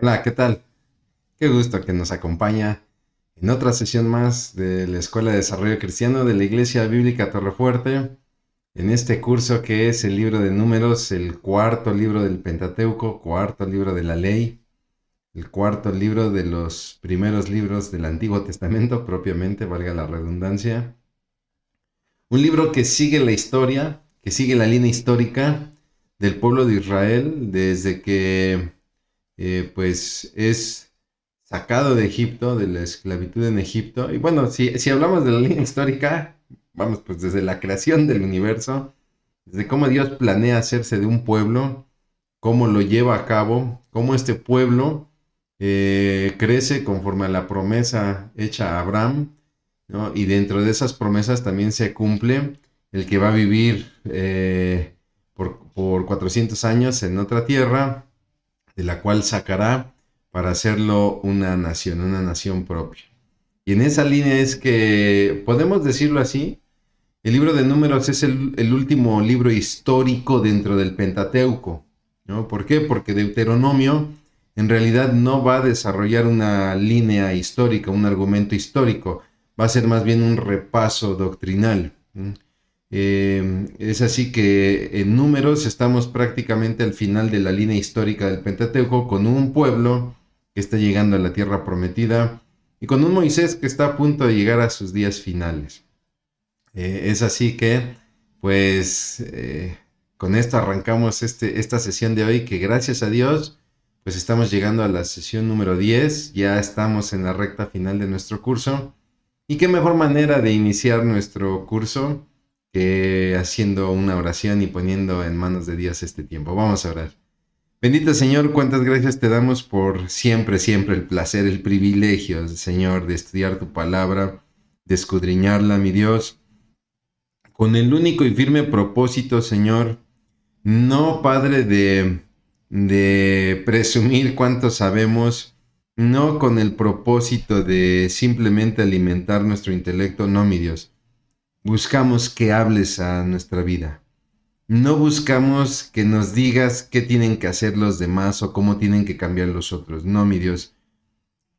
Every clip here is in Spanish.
Hola, ¿qué tal? Qué gusto que nos acompaña en otra sesión más de la Escuela de Desarrollo Cristiano de la Iglesia Bíblica Torrefuerte, en este curso que es el libro de Números, el cuarto libro del Pentateuco, cuarto libro de la Ley, el cuarto libro de los primeros libros del Antiguo Testamento, propiamente, valga la redundancia. Un libro que sigue la historia, que sigue la línea histórica del pueblo de Israel desde que pues es sacado de Egipto, de la esclavitud en Egipto. Y bueno, si hablamos de la línea histórica, vamos pues desde la creación del universo, desde cómo Dios planea hacerse de un pueblo, cómo lo lleva a cabo, cómo este pueblo crece conforme a la promesa hecha a Abraham, ¿no? Y dentro de esas promesas también se cumple el que va a vivir por 400 años en otra tierra, de la cual sacará para hacerlo una nación propia. Y en esa línea es que, podemos decirlo así, el libro de Números es el último libro histórico dentro del Pentateuco, ¿no? ¿Por qué? Porque Deuteronomio en realidad no va a desarrollar una línea histórica, un argumento histórico, va a ser más bien un repaso doctrinal. Es así que en Números estamos prácticamente al final de la línea histórica del Pentateuco, con un pueblo que está llegando a la tierra prometida y con un Moisés que está a punto de llegar a sus días finales. Es así que, pues, con esto arrancamos esta sesión de hoy, que gracias a Dios, pues estamos llegando a la sesión número 10, ya estamos en la recta final de nuestro curso. Y qué mejor manera de iniciar nuestro curso que haciendo una oración y poniendo en manos de Dios este tiempo. Vamos a orar. Bendito Señor, cuántas gracias te damos por siempre, siempre el placer, el privilegio, Señor, de estudiar tu palabra, de escudriñarla, mi Dios, con el único y firme propósito, Señor, no, Padre, de presumir cuánto sabemos, no con el propósito de simplemente alimentar nuestro intelecto, no, mi Dios. Buscamos que hables a nuestra vida. No buscamos que nos digas qué tienen que hacer los demás o cómo tienen que cambiar los otros. No, mi Dios.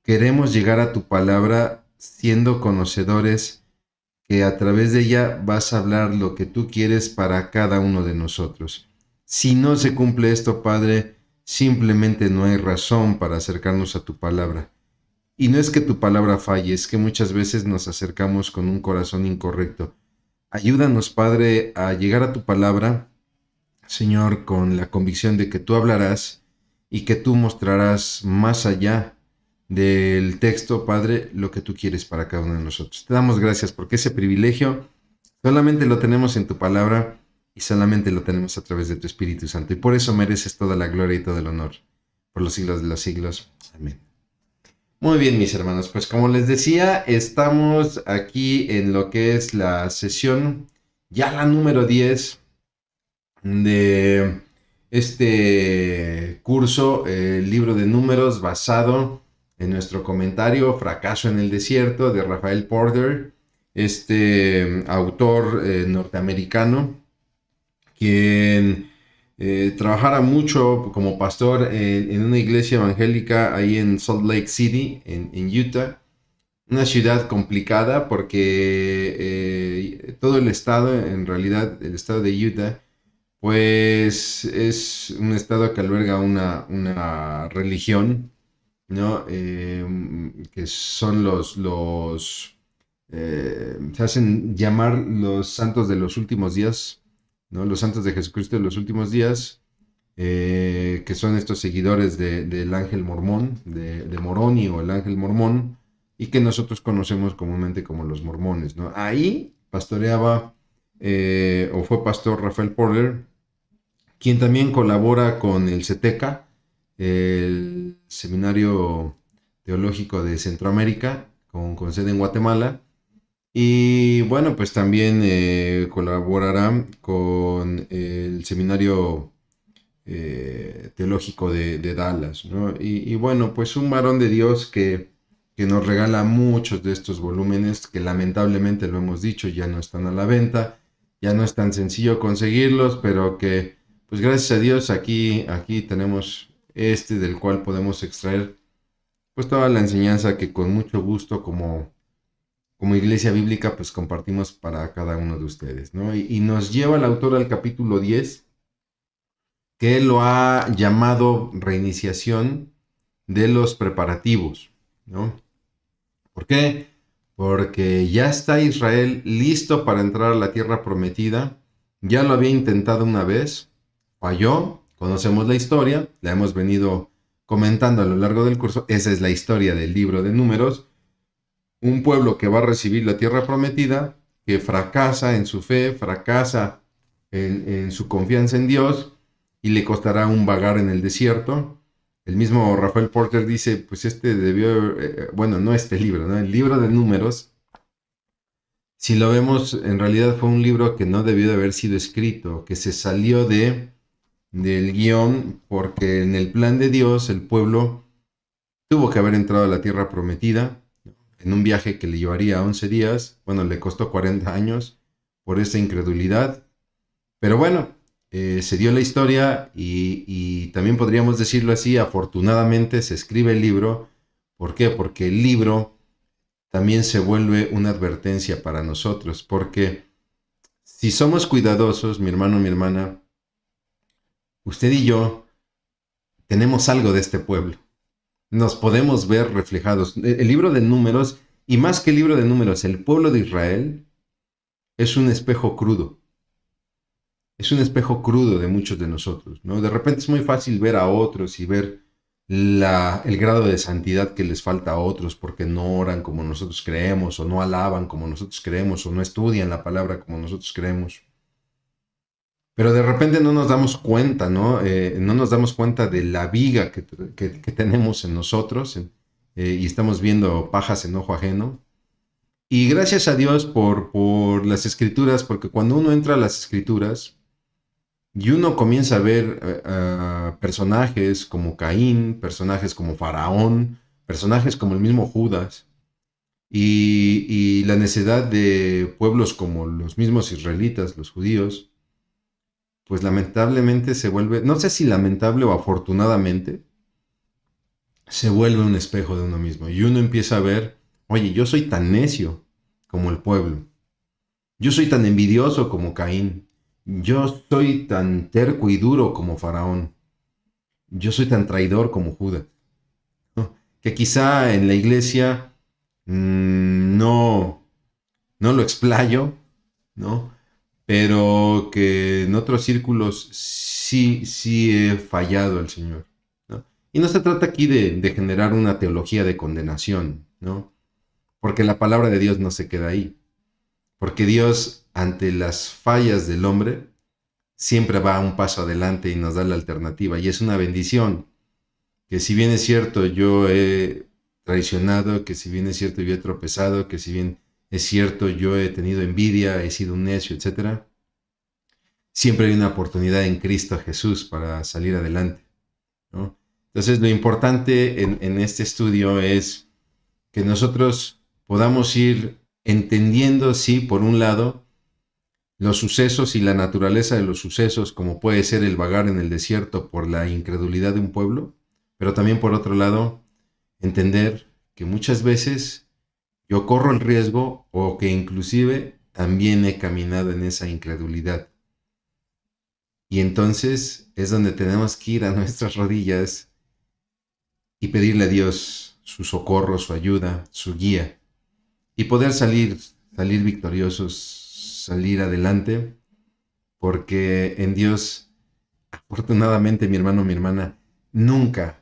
Queremos llegar a tu palabra siendo conocedores que a través de ella vas a hablar lo que tú quieres para cada uno de nosotros. Si no se cumple esto, Padre, simplemente no hay razón para acercarnos a tu palabra. Y no es que tu palabra falle, es que muchas veces nos acercamos con un corazón incorrecto. Ayúdanos, Padre, a llegar a tu palabra, Señor, con la convicción de que tú hablarás y que tú mostrarás más allá del texto, Padre, lo que tú quieres para cada uno de nosotros. Te damos gracias porque ese privilegio solamente lo tenemos en tu palabra y solamente lo tenemos a través de tu Espíritu Santo. Y por eso mereces toda la gloria y todo el honor por los siglos de los siglos. Amén. Muy bien, mis hermanos, pues como les decía, estamos aquí en lo que es la sesión, ya la número 10 de este curso, el libro de Números, basado en nuestro comentario Fracaso en el Desierto de Raphael Porter, este autor norteamericano, quien trabajara mucho como pastor en una iglesia evangélica ahí en Salt Lake City, en Utah. Una ciudad complicada porque todo el estado, en realidad el estado de Utah, pues es un estado que alberga una religión, ¿no? Que son se hacen llamar los santos de los últimos días, ¿no? Los santos de Jesucristo de los últimos días, que son estos seguidores del ángel mormón, de Moroni o el ángel mormón, y que nosotros conocemos comúnmente como los mormones, ¿no? Ahí pastoreaba o fue pastor Rafael Porter, quien también colabora con el CETECA, el Seminario Teológico de Centroamérica, con sede en Guatemala. Y bueno, pues también colaborará con el Seminario Teológico de Dallas, ¿no? Y bueno, pues un varón de Dios que nos regala muchos de estos volúmenes que lamentablemente, lo hemos dicho, ya no están a la venta, ya no es tan sencillo conseguirlos, pero que pues gracias a Dios aquí tenemos del cual podemos extraer pues toda la enseñanza que con mucho gusto como iglesia bíblica pues compartimos para cada uno de ustedes, ¿no? Y nos lleva el autor al capítulo 10, que lo ha llamado reiniciación de los preparativos, ¿no? ¿Por qué? Porque ya está Israel listo para entrar a la tierra prometida. Ya lo había intentado una vez, falló, conocemos la historia, la hemos venido comentando a lo largo del curso. Esa es la historia del libro de Números. Un pueblo que va a recibir la tierra prometida, que fracasa en su fe, fracasa en su confianza en Dios y le costará un vagar en el desierto. El mismo Rafael Porter dice, pues bueno, no este libro, ¿no? El libro de Números, si lo vemos, en realidad fue un libro que no debió de haber sido escrito, que se salió del guión, porque en el plan de Dios el pueblo tuvo que haber entrado a la tierra prometida en un viaje que le llevaría 11 días, bueno, le costó 40 años por esa incredulidad, pero bueno, se dio la historia y también podríamos decirlo así, afortunadamente se escribe el libro. ¿Por qué? Porque el libro también se vuelve una advertencia para nosotros, porque si somos cuidadosos, mi hermano, mi hermana, usted y yo tenemos algo de este pueblo. Nos podemos ver reflejados. El libro de Números, y más que el libro de Números, el pueblo de Israel es un espejo crudo. Es un espejo crudo de muchos de nosotros, ¿no? De repente es muy fácil ver a otros y ver el grado de santidad que les falta a otros porque no oran como nosotros creemos, o no alaban como nosotros creemos, o no estudian la palabra como nosotros creemos. Pero de repente no nos damos cuenta, ¿no? No nos damos cuenta de la viga que tenemos en nosotros, y estamos viendo pajas en ojo ajeno. Y gracias a Dios por las escrituras, porque cuando uno entra a las escrituras y uno comienza a ver personajes como Caín, personajes como Faraón, personajes como el mismo Judas, y la necedad de pueblos como los mismos israelitas, los judíos, pues lamentablemente se vuelve, no sé si lamentable o afortunadamente, se vuelve un espejo de uno mismo. Y uno empieza a ver, oye, yo soy tan necio como el pueblo. Yo soy tan envidioso como Caín. Yo soy tan terco y duro como Faraón. Yo soy tan traidor como Judas, ¿no? Que quizá en la iglesia no lo explayo, ¿no? Pero que en otros círculos sí he fallado al Señor, ¿no? Y no se trata aquí de generar una teología de condenación, ¿no? Porque la palabra de Dios no se queda ahí. Porque Dios, ante las fallas del hombre, siempre va un paso adelante y nos da la alternativa. Y es una bendición. Que si bien es cierto, yo he traicionado, que si bien es cierto, yo he tropezado, que si bien es cierto, yo he tenido envidia, he sido un necio, etc. Siempre hay una oportunidad en Cristo Jesús para salir adelante, ¿no? Entonces, lo importante en este estudio es que nosotros podamos ir entendiendo, sí, por un lado, los sucesos y la naturaleza de los sucesos, como puede ser el vagar en el desierto por la incredulidad de un pueblo, pero también por otro lado, entender que muchas veces yo corro el riesgo o que inclusive también he caminado en esa incredulidad. Y entonces es donde tenemos que ir a nuestras rodillas y pedirle a Dios su socorro, su ayuda, su guía, y poder salir victoriosos, salir adelante, porque en Dios, afortunadamente, mi hermano, mi hermana, nunca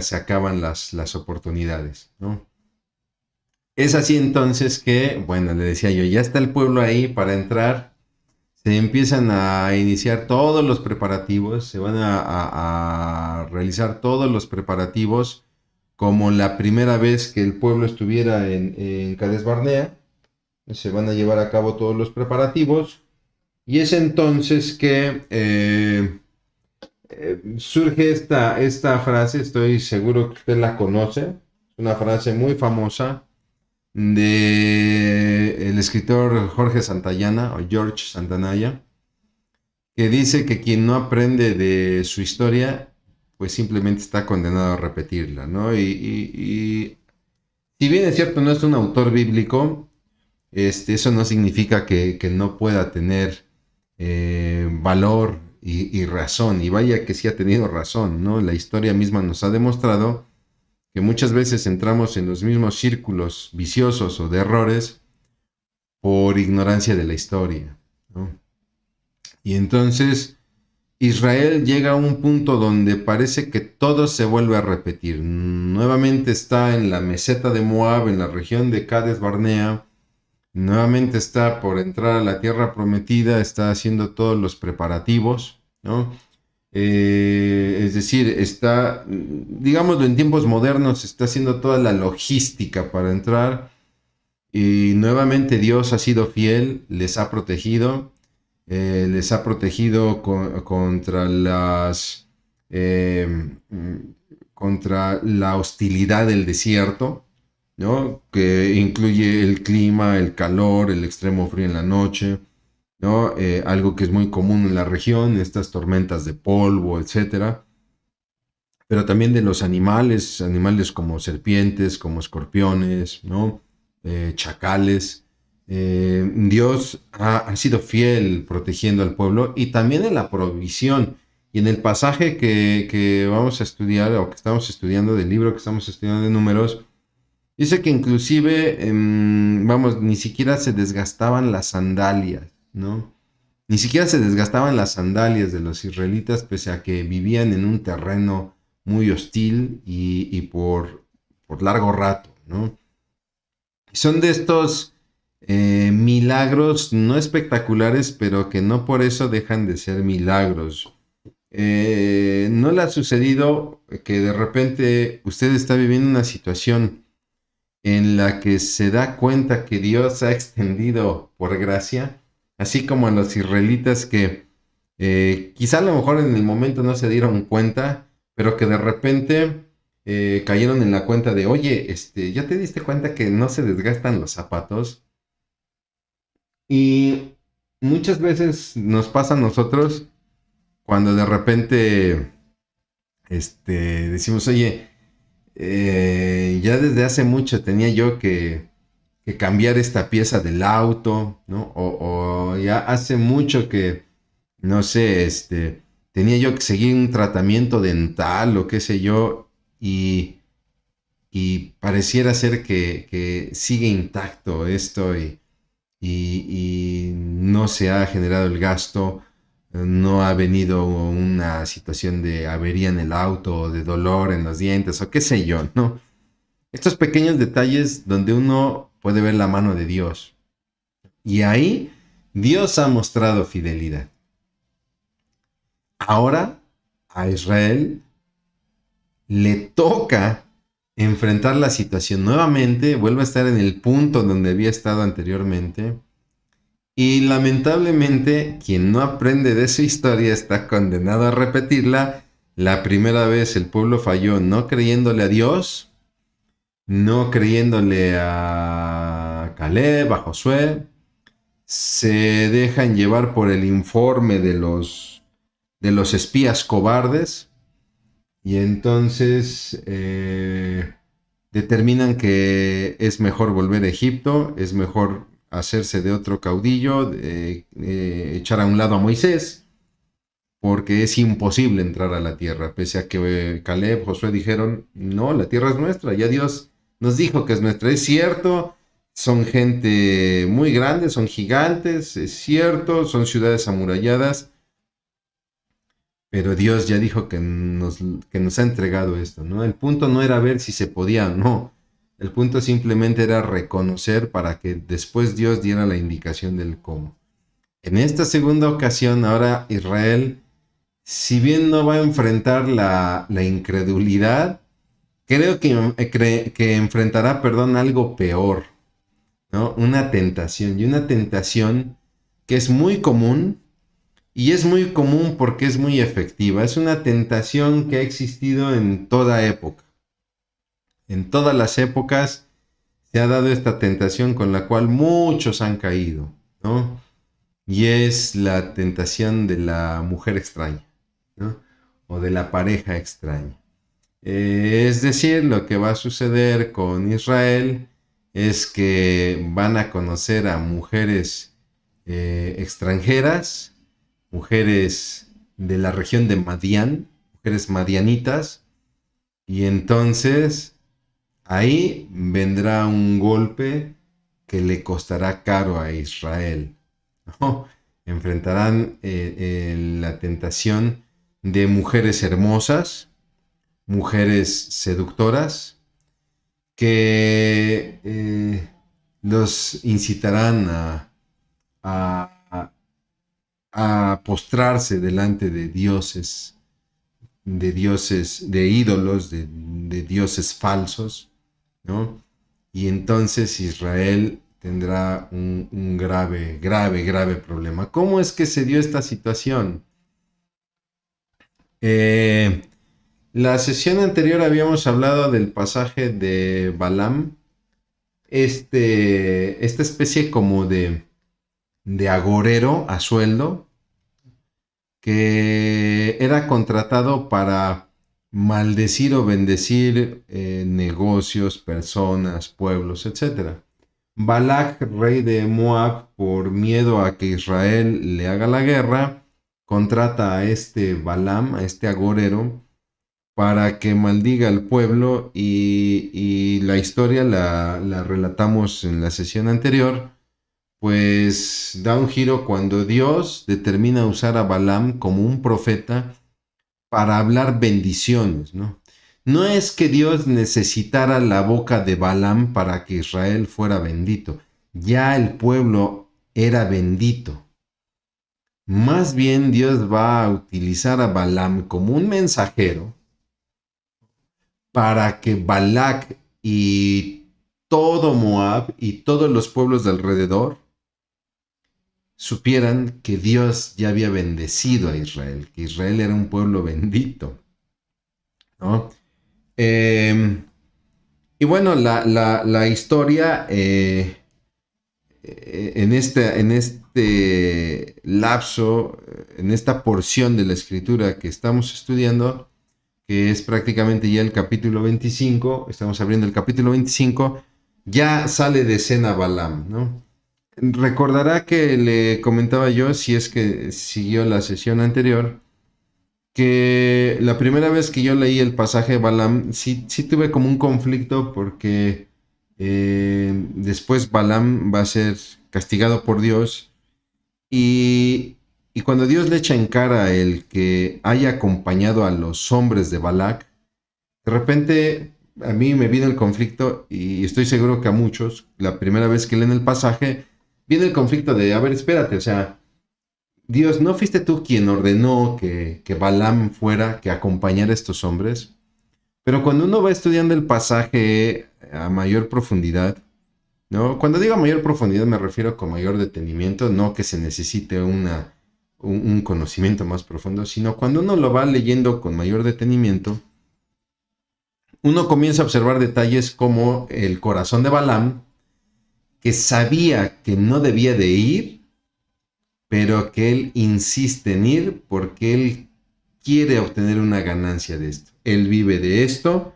se acaban las oportunidades, ¿no? Es así entonces que, bueno, le decía yo, ya está el pueblo ahí para entrar, se empiezan a iniciar todos los preparativos, se van a realizar todos los preparativos como la primera vez que el pueblo estuviera en Cades Barnea. Se van a llevar a cabo todos los preparativos y es entonces que surge esta frase, estoy seguro que usted la conoce, es una frase muy famosa del escritor Jorge Santayana o George Santayana, que dice que quien no aprende de su historia pues simplemente está condenado a repetirla, ¿no? Y si bien es cierto, no es un autor bíblico, eso no significa que no pueda tener valor y razón. Y vaya que sí ha tenido razón, ¿no? La historia misma nos ha demostrado que muchas veces entramos en los mismos círculos viciosos o de errores por ignorancia de la historia, ¿no? Y entonces Israel llega a un punto donde parece que todo se vuelve a repetir. Nuevamente está en la meseta de Moab, en la región de Cades Barnea. Nuevamente está por entrar a la tierra prometida, está haciendo todos los preparativos, ¿no? Es decir, está, digámoslo en tiempos modernos, está haciendo toda la logística para entrar. Y nuevamente Dios ha sido fiel, les ha protegido contra contra la hostilidad del desierto, ¿no? Que incluye el clima, el calor, el extremo frío en la noche, ¿no? Algo que es muy común en la región, estas tormentas de polvo, etcétera. Pero también de los animales como serpientes, como escorpiones, ¿no? Chacales. Dios ha sido fiel protegiendo al pueblo y también en la provisión. Y en el pasaje que vamos a estudiar, o que estamos estudiando, del libro que estamos estudiando de Números, dice que inclusive, ni siquiera se desgastaban las sandalias, ¿no? Ni siquiera se desgastaban las sandalias de los israelitas, pese a que vivían en un terreno muy hostil y por largo rato, ¿no? Son de estos milagros no espectaculares, pero que no por eso dejan de ser milagros. ¿No le ha sucedido que de repente usted está viviendo una situación en la que se da cuenta que Dios ha extendido por gracia, así como a los israelitas que quizá a lo mejor en el momento no se dieron cuenta, pero que de repente cayeron en la cuenta de, oye, ¿ya te diste cuenta que no se desgastan los zapatos? Y muchas veces nos pasa a nosotros cuando de repente decimos, oye, ya desde hace mucho tenía yo que cambiar esta pieza del auto, ¿no? O ya hace mucho que, no sé, tenía yo que seguir un tratamiento dental o qué sé yo, y pareciera ser que sigue intacto esto y no se ha generado el gasto, no ha venido una situación de avería en el auto o de dolor en los dientes o qué sé yo, ¿no? Estos pequeños detalles donde uno puede ver la mano de Dios. Y ahí Dios ha mostrado fidelidad. Ahora a Israel le toca enfrentar la situación nuevamente, vuelve a estar en el punto donde había estado anteriormente. Y lamentablemente, quien no aprende de su historia está condenado a repetirla. La primera vez el pueblo falló no creyéndole a Dios, no creyéndole a Caleb, a Josué. Se dejan llevar por el informe de los espías cobardes. Y entonces determinan que es mejor volver a Egipto, es mejor hacerse de otro caudillo, echar a un lado a Moisés, porque es imposible entrar a la tierra, pese a que Caleb, Josué dijeron, no, la tierra es nuestra, ya Dios nos dijo que es nuestra. Es cierto, son gente muy grande, son gigantes, es cierto, son ciudades amuralladas, pero Dios ya dijo que nos ha entregado esto, ¿no? El punto no era ver si se podía o no. El punto simplemente era reconocer para que después Dios diera la indicación del cómo. En esta segunda ocasión, ahora Israel, si bien no va a enfrentar la incredulidad, creo que enfrentará, algo peor, ¿no? Una tentación, y una tentación que es muy común. Y es muy común porque es muy efectiva. Es una tentación que ha existido en toda época. En todas las épocas se ha dado esta tentación con la cual muchos han caído, ¿no? Y es la tentación de la mujer extraña, ¿no? o de la pareja extraña. Es decir, lo que va a suceder con Israel es que van a conocer a mujeres extranjeras, mujeres de la región de Madián, mujeres madianitas, y entonces ahí vendrá un golpe que le costará caro a Israel, ¿no? Enfrentarán la tentación de mujeres hermosas, mujeres seductoras, que los incitarán a, a postrarse delante de dioses, de ídolos, de dioses falsos, ¿no? Y entonces Israel tendrá un grave problema. ¿Cómo es que se dio esta situación? La sesión anterior habíamos hablado del pasaje de Balaam, esta especie como de agorero a sueldo, que era contratado para maldecir o bendecir negocios, personas, pueblos, etc. Balac, rey de Moab, por miedo a que Israel le haga la guerra, contrata a este Balaam, a este agorero, para que maldiga al pueblo, y la historia la relatamos en la sesión anterior. Pues da un giro cuando Dios determina usar a Balaam como un profeta para hablar bendiciones, ¿no? No es que Dios necesitara la boca de Balaam para que Israel fuera bendito. Ya el pueblo era bendito. Más bien Dios va a utilizar a Balaam como un mensajero para que Balac y todo Moab y todos los pueblos de alrededor supieran que Dios ya había bendecido a Israel, que Israel era un pueblo bendito, ¿no? Y bueno, la historia en este lapso, en esta porción de la escritura que estamos estudiando, que es prácticamente ya el capítulo 25, estamos abriendo el capítulo 25, ya sale de escena Balaam, ¿no? Recordará que le comentaba yo, si es que siguió la sesión anterior, que la primera vez que yo leí el pasaje de Balaam, sí tuve como un conflicto, porque después Balaam va a ser castigado por Dios, y cuando Dios le echa en cara el que haya acompañado a los hombres de Balac, de repente a mí me viene el conflicto, y estoy seguro que a muchos, la primera vez que leen el pasaje, viene el conflicto de, a ver, espérate, o sea, Dios, ¿no fuiste tú quien ordenó que Balaam fuera, que acompañara a estos hombres? Pero cuando uno va estudiando el pasaje a mayor profundidad, ¿no? Cuando digo a mayor profundidad me refiero con mayor detenimiento, no que se necesite un conocimiento más profundo, sino cuando uno lo va leyendo con mayor detenimiento, uno comienza a observar detalles como el corazón de Balaam, que sabía que no debía de ir, pero que él insiste en ir porque él quiere obtener una ganancia de esto. Él vive de esto,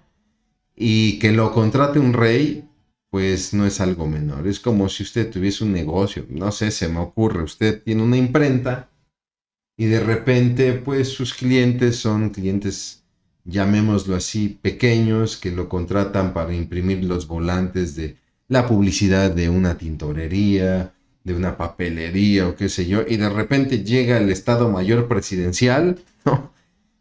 y que lo contrate un rey, pues no es algo menor. Es como si usted tuviese un negocio, no sé, se me ocurre, usted tiene una imprenta y de repente pues sus clientes son clientes, llamémoslo así, pequeños, que lo contratan para imprimir los volantes de la publicidad de una tintorería, de una papelería o qué sé yo, y de repente llega el Estado Mayor Presidencial, ¿no?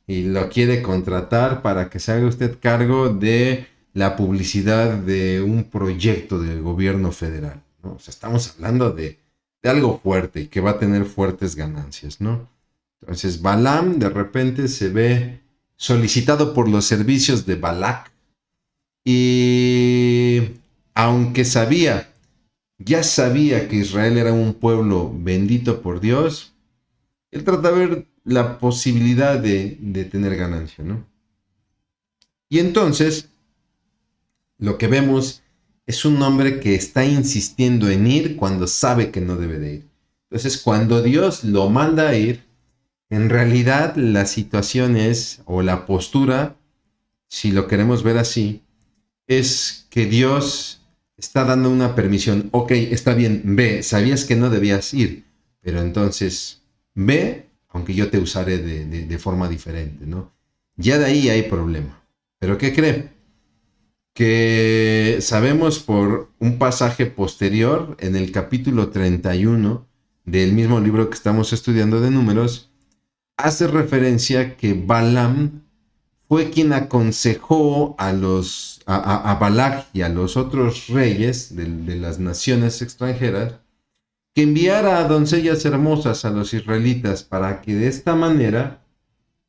Y lo quiere contratar para que se haga usted cargo de la publicidad de un proyecto del gobierno federal, ¿no? O sea, estamos hablando de algo fuerte y que va a tener fuertes ganancias, ¿no? Entonces Balaam de repente se ve solicitado por los servicios de Balac, y aunque ya sabía que Israel era un pueblo bendito por Dios, él trata de ver la posibilidad de tener ganancia, ¿no? Y entonces lo que vemos es un hombre que está insistiendo en ir cuando sabe que no debe de ir. Entonces, cuando Dios lo manda a ir, En realidad la situación es, o la postura, si lo queremos ver así, es que Dios está dando una permisión. Ok, está bien, ve, sabías que no debías ir, pero entonces ve, aunque yo te usaré de forma diferente, ¿no? Ya de ahí hay problema. ¿Pero qué cree? Que sabemos por un pasaje posterior, en el capítulo 31 del mismo libro que estamos estudiando de Números, hace referencia que Balaam fue quien aconsejó a Balac y a los otros reyes de las naciones extranjeras que enviara a doncellas hermosas a los israelitas para que de esta manera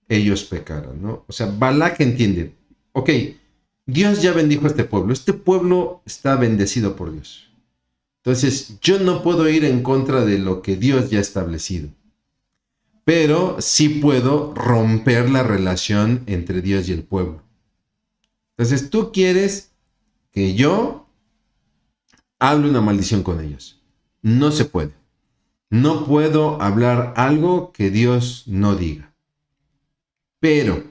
ellos pecaran, ¿no? O sea, Balac entiende, ok, Dios ya bendijo a este pueblo está bendecido por Dios. Entonces, yo no puedo ir en contra de lo que Dios ya ha establecido, pero sí puedo romper la relación entre Dios y el pueblo. Entonces, tú quieres que yo hable una maldición con ellos. No se puede. No puedo hablar algo que Dios no diga. Pero,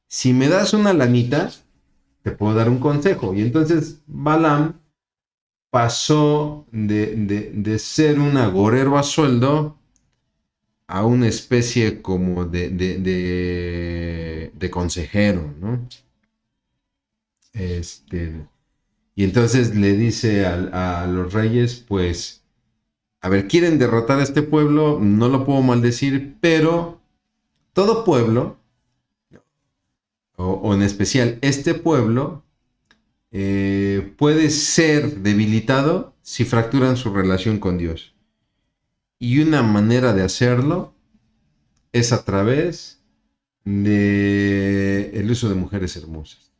si me das una lanita, te puedo dar un consejo. Y entonces Balaam pasó de ser un agorero a sueldo a una especie como de consejero, ¿no? Y entonces le dice a los reyes, pues, a ver, quieren derrotar a este pueblo, no lo puedo maldecir, pero todo pueblo, o en especial este pueblo, puede ser debilitado si fracturan su relación con Dios. Y una manera de hacerlo es a través del uso de mujeres hermosas.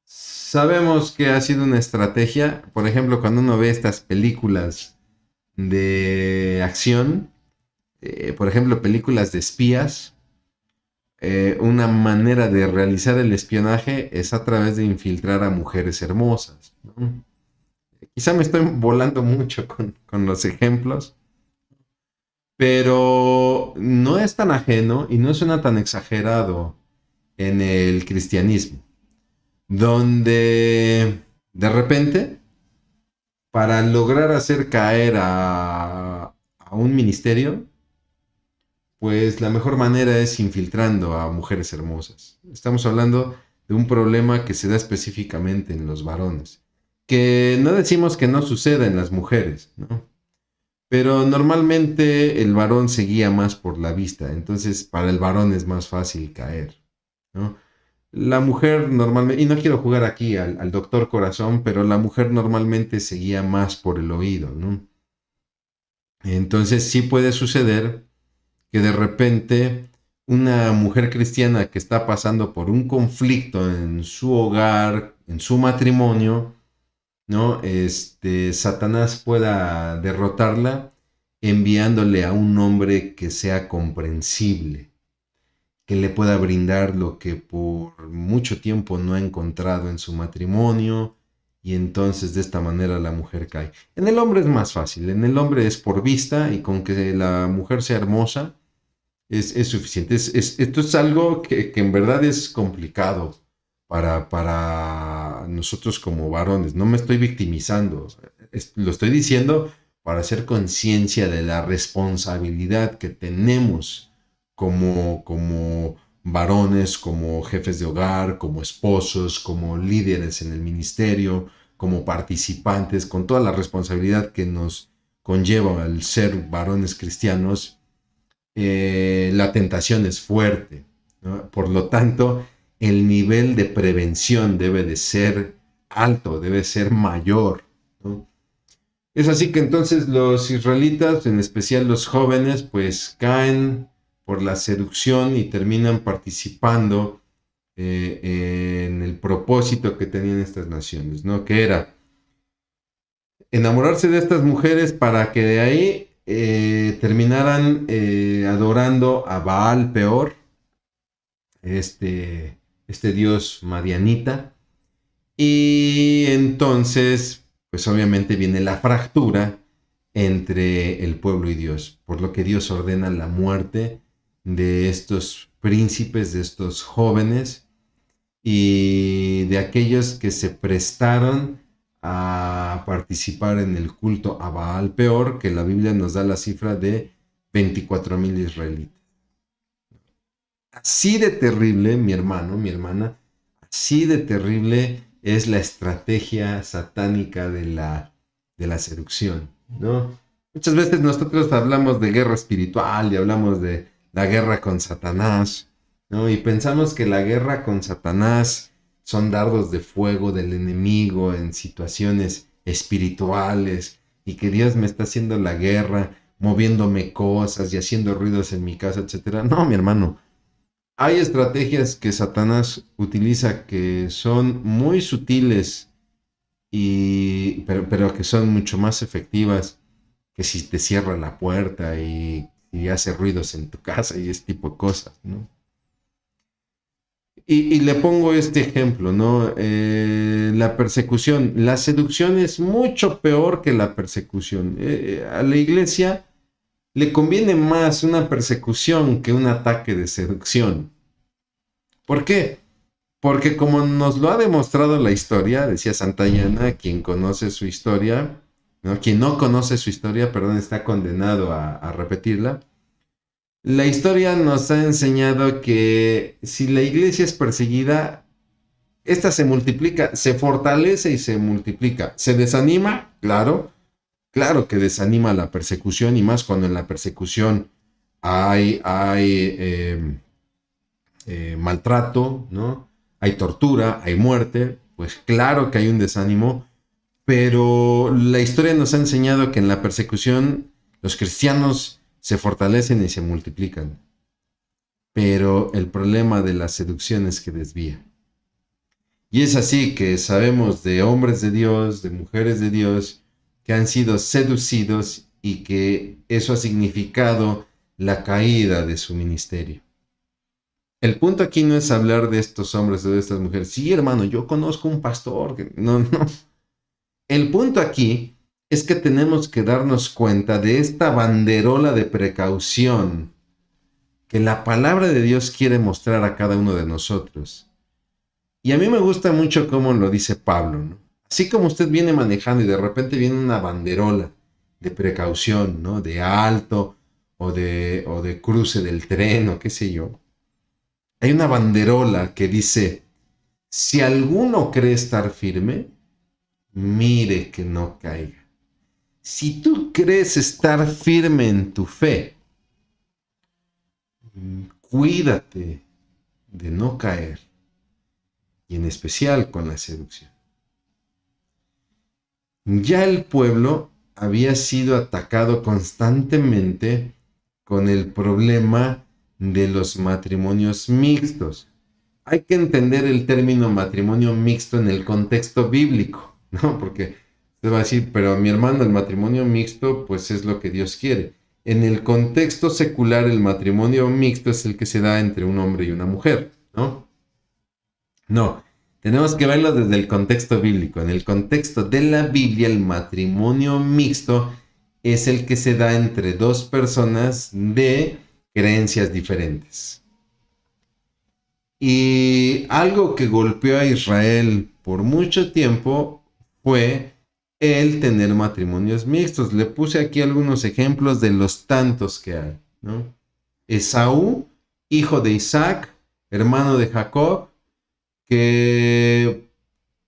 Sabemos que ha sido una estrategia, por ejemplo, cuando uno ve estas películas de acción, por ejemplo, películas de espías, una manera de realizar el espionaje es a través de infiltrar a mujeres hermosas, ¿no? Quizá me estoy volando mucho con los ejemplos, pero no es tan ajeno y no suena tan exagerado en el cristianismo, donde de repente, para lograr hacer caer a un ministerio, pues la mejor manera es infiltrando a mujeres hermosas. Estamos hablando de un problema que se da específicamente en los varones, que no decimos que no suceda en las mujeres, ¿no? Pero normalmente el varón se guía más por la vista, entonces para el varón es más fácil caer, ¿no? La mujer normalmente, y no quiero jugar aquí al doctor corazón, pero la mujer normalmente se guía más por el oído, ¿no? Entonces sí puede suceder que de repente una mujer cristiana que está pasando por un conflicto en su hogar, en su matrimonio, ¿no? Satanás pueda derrotarla enviándole a un hombre que sea comprensible, que le pueda brindar lo que por mucho tiempo no ha encontrado en su matrimonio, y entonces de esta manera la mujer cae. En el hombre es más fácil, en el hombre es por vista y con que la mujer sea hermosa es suficiente. Esto es algo que en verdad es complicado para nosotros como varones. No me estoy victimizando, lo estoy diciendo para hacer conciencia de la responsabilidad que tenemos como varones, como jefes de hogar, como esposos, como líderes en el ministerio, como participantes, con toda la responsabilidad que nos conlleva al ser varones cristianos. La tentación es fuerte, ¿no? Por lo tanto, el nivel de prevención debe de ser alto, debe ser mayor, ¿no? Es así que entonces los israelitas, en especial los jóvenes, pues caen por la seducción y terminan participando en el propósito que tenían estas naciones, ¿no? Que era enamorarse de estas mujeres para que de ahí terminaran adorando a Baal Peor, este dios madianita. Y entonces, pues obviamente viene la fractura entre el pueblo y Dios, por lo que Dios ordena la muerte de estos príncipes, de estos jóvenes y de aquellos que se prestaron a participar en el culto a Baal Peor, que la Biblia nos da la cifra de 24,000 israelitas. Así de terrible, mi hermano, mi hermana, así de terrible es la estrategia satánica de la seducción, ¿no? Muchas veces nosotros hablamos de guerra espiritual y hablamos de la guerra con Satanás, ¿no? Y pensamos que la guerra con Satanás son dardos de fuego del enemigo en situaciones espirituales y que Dios me está haciendo la guerra, moviéndome cosas y haciendo ruidos en mi casa, etcétera. No, mi hermano. Hay estrategias que Satanás utiliza que son muy sutiles pero que son mucho más efectivas que si te cierra la puerta y hace ruidos en tu casa y ese tipo de cosas, ¿no? Y le pongo este ejemplo, ¿no? La persecución. La seducción es mucho peor que la persecución. A la iglesia le conviene más una persecución que un ataque de seducción. ¿Por qué? Porque como nos lo ha demostrado la historia, decía Santayana, quien conoce su historia, ¿no? Quien no conoce su historia, perdón, está condenado a repetirla. La historia nos ha enseñado que si la iglesia es perseguida, esta se multiplica, se fortalece y se multiplica. ¿Se desanima? Claro, claro que desanima la persecución y más cuando en la persecución hay maltrato, ¿no? Hay tortura, hay muerte, pues claro que hay un desánimo, pero la historia nos ha enseñado que en la persecución los cristianos se fortalecen y se multiplican. Pero el problema de la seducción es que desvía. Y es así que sabemos de hombres de Dios, de mujeres de Dios, que han sido seducidos y que eso ha significado la caída de su ministerio. El punto aquí no es hablar de estos hombres o de estas mujeres. Sí, hermano, yo conozco un pastor. No, no. El punto aquí es que tenemos que darnos cuenta de esta banderola de precaución que la palabra de Dios quiere mostrar a cada uno de nosotros. Y a mí me gusta mucho cómo lo dice Pablo, ¿no? Así como usted viene manejando y de repente viene una banderola de precaución, ¿no? De alto o de cruce del tren o qué sé yo. Hay una banderola que dice, si alguno cree estar firme, mire que no caiga. Si tú crees estar firme en tu fe, cuídate de no caer, y en especial con la seducción. Ya el pueblo había sido atacado constantemente con el problema de los matrimonios mixtos. Hay que entender el término matrimonio mixto en el contexto bíblico, ¿no? Porque usted va a decir, pero mi hermano, el matrimonio mixto, pues es lo que Dios quiere. En el contexto secular, el matrimonio mixto es el que se da entre un hombre y una mujer, ¿no? No, tenemos que verlo desde el contexto bíblico. En el contexto de la Biblia, el matrimonio mixto es el que se da entre dos personas de creencias diferentes. Y algo que golpeó a Israel por mucho tiempo fue el tener matrimonios mixtos. Le puse aquí algunos ejemplos de los tantos que hay, ¿no? Esaú, hijo de Isaac, hermano de Jacob, que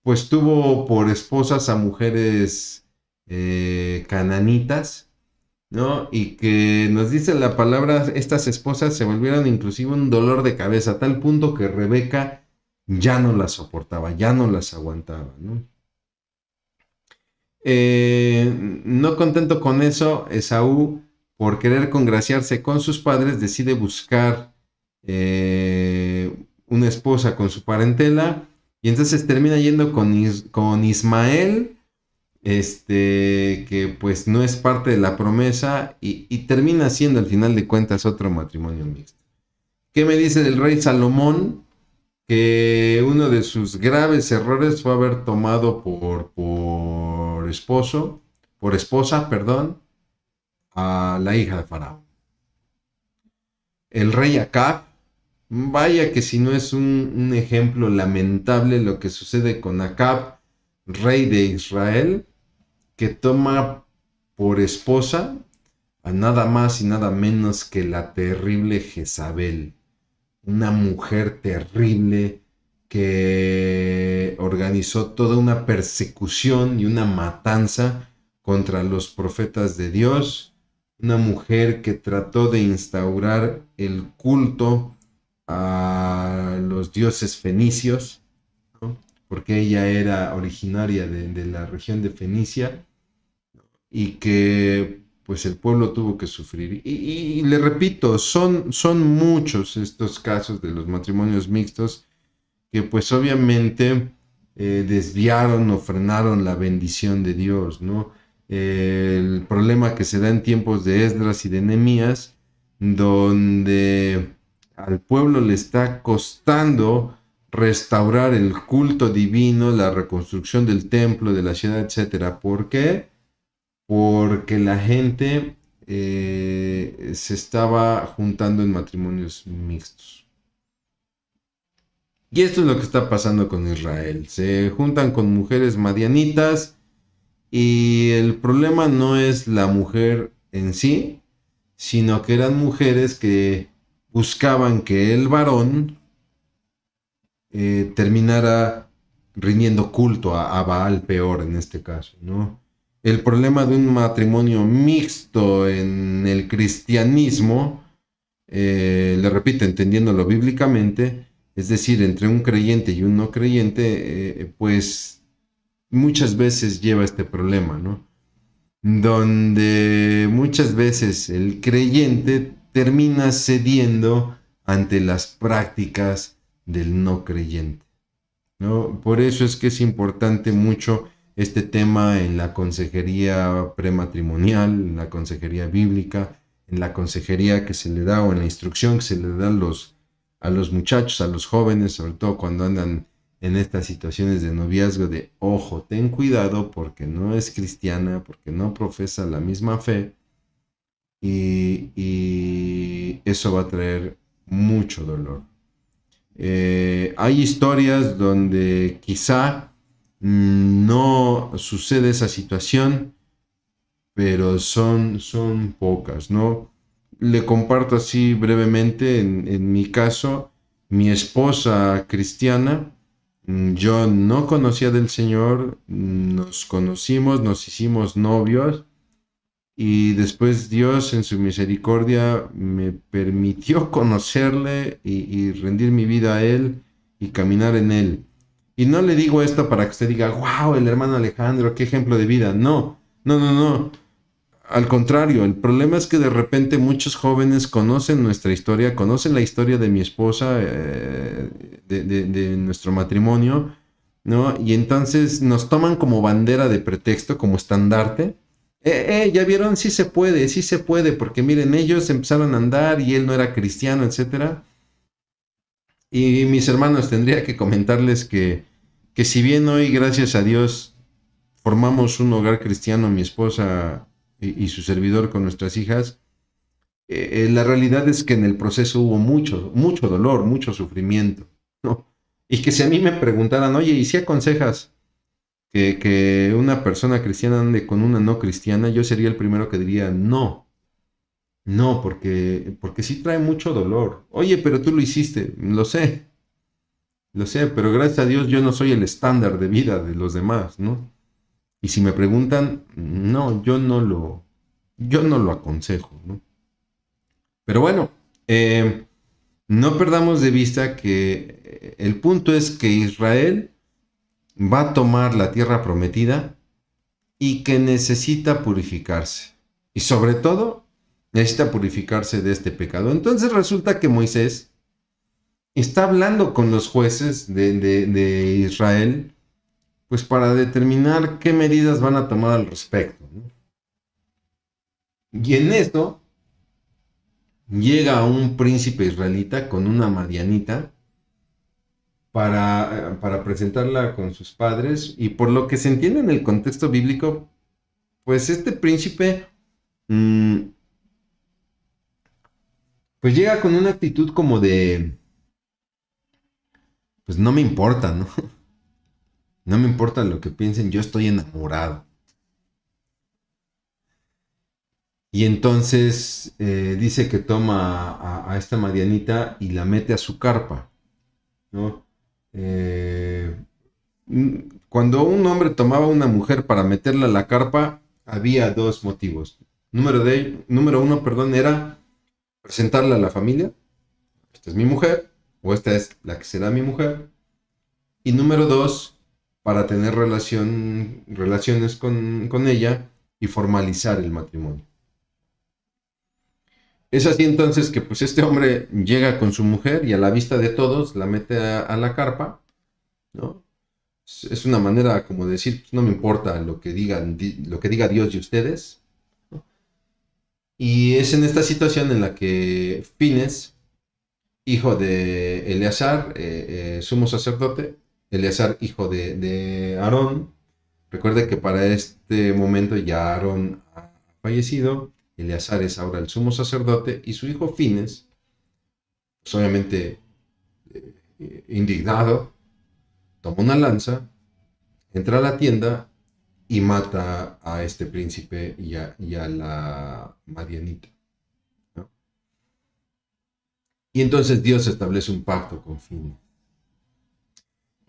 pues tuvo por esposas a mujeres cananitas, ¿no? Y que nos dice la palabra, estas esposas se volvieron inclusive un dolor de cabeza, a tal punto que Rebeca ya no las soportaba, ya no las aguantaba, ¿no? No contento con eso, Esaú, por querer congraciarse con sus padres, decide buscar una esposa con su parentela, y entonces termina yendo con Ismael, que pues no es parte de la promesa, y termina siendo al final de cuentas otro matrimonio mixto. ¿Qué me dice del rey Salomón? Que uno de sus graves errores fue haber tomado por esposa, a la hija de Faraón. El rey Acab, vaya que si no es un ejemplo lamentable lo que sucede con Acab, rey de Israel, que toma por esposa a nada más y nada menos que la terrible Jezabel, una mujer terrible que organizó toda una persecución y una matanza contra los profetas de Dios, una mujer que trató de instaurar el culto a los dioses fenicios, ¿no? Porque ella era originaria de la región de Fenicia y que pues el pueblo tuvo que sufrir. Y le repito, son muchos estos casos de los matrimonios mixtos que pues obviamente desviaron o frenaron la bendición de Dios, ¿no? El problema que se da en tiempos de Esdras y de Nehemías, donde al pueblo le está costando restaurar el culto divino, la reconstrucción del templo, de la ciudad, etc. ¿Por qué? Porque la gente se estaba juntando en matrimonios mixtos. Y esto es lo que está pasando con Israel. Se juntan con mujeres madianitas y el problema no es la mujer en sí, sino que eran mujeres que buscaban que el varón terminara rindiendo culto a Baal, peor en este caso, ¿no? El problema de un matrimonio mixto en el cristianismo, le repito, entendiéndolo bíblicamente, es decir, entre un creyente y un no creyente, pues muchas veces lleva este problema, ¿no? Donde muchas veces el creyente termina cediendo ante las prácticas del no creyente, ¿no? Por eso es que es importante mucho este tema en la consejería prematrimonial, en la consejería bíblica, en la consejería que se le da o en la instrucción que se le da a los muchachos, a los jóvenes, sobre todo cuando andan en estas situaciones de noviazgo, de ojo, ten cuidado porque no es cristiana, porque no profesa la misma fe y eso va a traer mucho dolor. Hay historias donde quizá no sucede esa situación, pero son pocas, ¿no? Le comparto así brevemente, en mi caso, mi esposa cristiana, yo no conocía del Señor, nos conocimos, nos hicimos novios y después Dios en su misericordia me permitió conocerle y rendir mi vida a Él y caminar en Él. Y no le digo esto para que usted diga, wow, el hermano Alejandro, qué ejemplo de vida. No. Al contrario, el problema es que de repente muchos jóvenes conocen nuestra historia, conocen la historia de mi esposa, de nuestro matrimonio, ¿no? Y entonces nos toman como bandera de pretexto, como estandarte. ¿Ya vieron? Sí se puede, porque miren, ellos empezaron a andar y él no era cristiano, etcétera. Y mis hermanos, tendría que comentarles que si bien hoy, gracias a Dios, formamos un hogar cristiano, mi esposa y su servidor con nuestras hijas, la realidad es que en el proceso hubo mucho dolor, mucho sufrimiento, ¿no? Y que si a mí me preguntaran, oye, ¿y si aconsejas que una persona cristiana ande con una no cristiana? Yo sería el primero que diría no, porque sí trae mucho dolor. Oye, pero tú lo hiciste, lo sé, pero gracias a Dios yo no soy el estándar de vida de los demás, ¿no? Y si me preguntan, no, yo no lo aconsejo, ¿no? Pero bueno, no perdamos de vista que el punto es que Israel va a tomar la tierra prometida y que necesita purificarse. Y sobre todo, necesita purificarse de este pecado. Entonces resulta que Moisés está hablando con los jueces de Israel, pues para determinar qué medidas van a tomar al respecto, ¿no? Y en esto llega un príncipe israelita con una madianita para presentarla con sus padres, y por lo que se entiende en el contexto bíblico, pues este príncipe mm, pues llega con una actitud como de, pues no me importa, ¿no? No me importa lo que piensen, yo estoy enamorado. Y entonces dice que toma a esta Marianita y la mete a su carpa, ¿no? Eh, Cuando un hombre tomaba a una mujer para meterla a la carpa, había dos motivos. Número uno, perdón, era presentarla a la familia. Esta es mi mujer, o esta es la que será mi mujer. Y número dos, para tener relaciones con ella y formalizar el matrimonio. Es así entonces que pues este hombre llega con su mujer y a la vista de todos la mete a la carpa, ¿no? Es una manera como de decir, pues, no me importa lo que diga Dios y ustedes, ¿no? Y es en esta situación en la que Fines, hijo de Eleazar, sumo sacerdote, Eleazar, hijo de Aarón, recuerde que para este momento ya Aarón ha fallecido, Eleazar es ahora el sumo sacerdote y su hijo Fines, pues obviamente indignado, toma una lanza, entra a la tienda y mata a este príncipe y a la Marianita, ¿no? Y entonces Dios establece un pacto con Fines.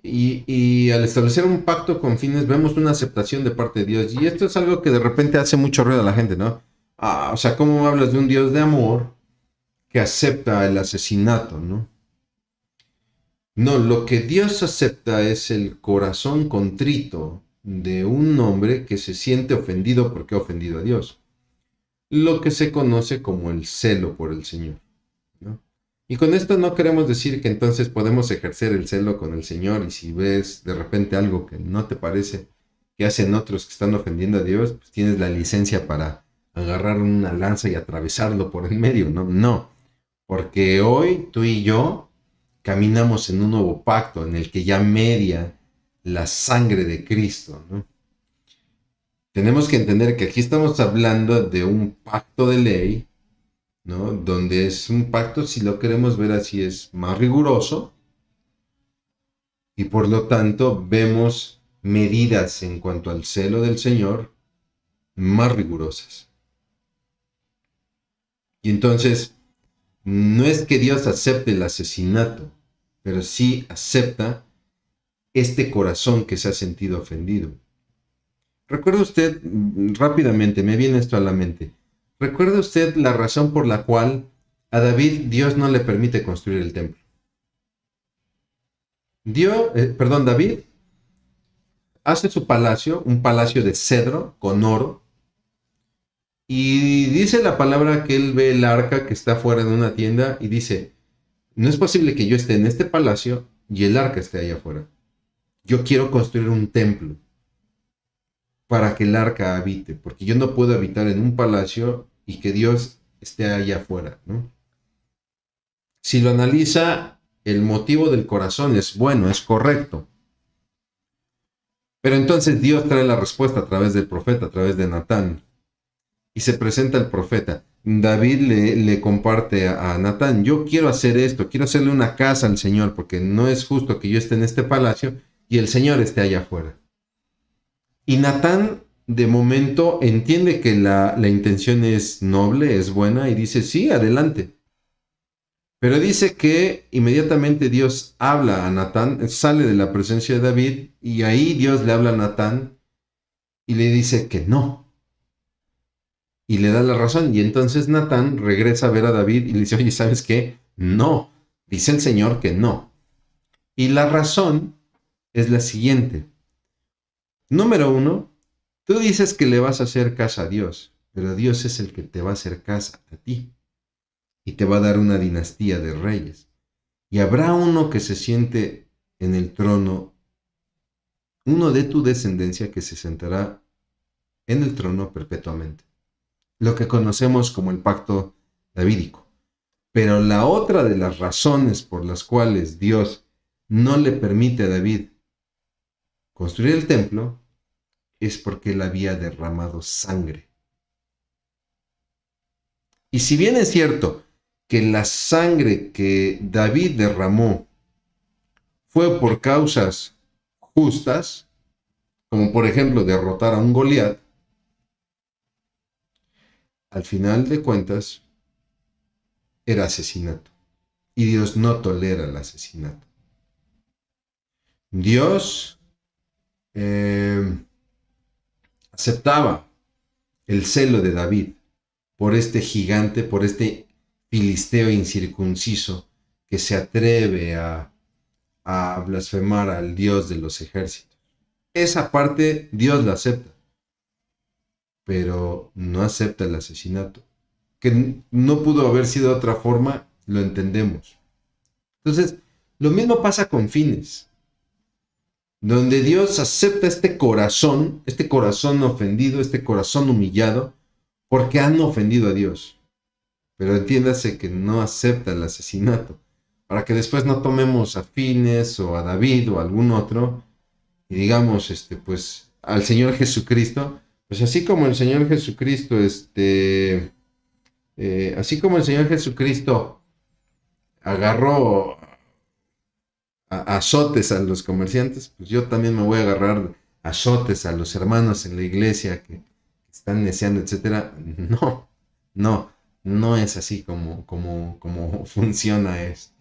Y al establecer un pacto con Fines vemos una aceptación de parte de Dios. Y esto es algo que de repente hace mucho ruido a la gente, ¿no? O sea, ¿cómo hablas de un Dios de amor que acepta el asesinato, ¿no? No, lo que Dios acepta es el corazón contrito de un hombre que se siente ofendido porque ha ofendido a Dios. Lo que se conoce como el celo por el Señor, ¿no? Y con esto no queremos decir que entonces podemos ejercer el celo con el Señor y si ves de repente algo que no te parece que hacen otros que están ofendiendo a Dios, pues tienes la licencia para agarrar una lanza y atravesarlo por el medio, ¿no? No, porque hoy tú y yo caminamos en un nuevo pacto en el que ya media la sangre de Cristo, ¿no? Tenemos que entender que aquí estamos hablando de un pacto de ley, ¿no? Donde es un pacto, si lo queremos ver así, es más riguroso y por lo tanto vemos medidas en cuanto al celo del Señor más rigurosas. Y entonces, no es que Dios acepte el asesinato, pero sí acepta este corazón que se ha sentido ofendido. ¿Recuerda usted, rápidamente, me viene esto a la mente, recuerda usted la razón por la cual a David Dios no le permite construir el templo? David hace su palacio, un palacio de cedro con oro, y dice la palabra que él ve el arca que está fuera de una tienda y dice, no es posible que yo esté en este palacio y el arca esté allá afuera. Yo quiero construir un templo para que el arca habite, porque yo no puedo habitar en un palacio y que Dios esté allá afuera, ¿no? Si lo analiza, el motivo del corazón es bueno, es correcto. Pero entonces Dios trae la respuesta a través del profeta, a través de Natán. Y se presenta el profeta. David le comparte a Natán, yo quiero hacer esto, quiero hacerle una casa al Señor, porque no es justo que yo esté en este palacio y el Señor esté allá afuera. Y Natán de momento entiende que la intención es noble, es buena, y dice, sí, adelante. Pero dice que inmediatamente Dios habla a Natán, sale de la presencia de David, y ahí Dios le habla a Natán y le dice que no. Y le da la razón. Y entonces Natán regresa a ver a David y le dice, oye, ¿sabes qué? No. Dice el Señor que no. Y la razón es la siguiente. Número uno, tú dices que le vas a hacer casa a Dios, pero Dios es el que te va a hacer casa a ti. Y te va a dar una dinastía de reyes. Y habrá uno que se siente en el trono, uno de tu descendencia que se sentará en el trono perpetuamente. Lo que conocemos como el pacto davídico. Pero la otra de las razones por las cuales Dios no le permite a David construir el templo es porque él había derramado sangre. Y si bien es cierto que la sangre que David derramó fue por causas justas, como por ejemplo derrotar a un Goliat, al final de cuentas era asesinato. Y Dios no tolera el asesinato. Dios aceptaba el celo de David por este gigante, por este filisteo incircunciso que se atreve a blasfemar al Dios de los ejércitos. Esa parte Dios la acepta, pero no acepta el asesinato. Que no pudo haber sido de otra forma, lo entendemos. Entonces, lo mismo pasa con Fines, donde Dios acepta este corazón ofendido, este corazón humillado, porque han ofendido a Dios. Pero entiéndase que no acepta el asesinato, para que después no tomemos a Fines o a David o a algún otro y digamos, pues, al Señor Jesucristo, pues así como el Señor Jesucristo, así como el Señor Jesucristo agarró a azotes a los comerciantes, pues yo también me voy a agarrar a azotes a los hermanos en la iglesia que están neciando, etcétera. No es así como funciona esto.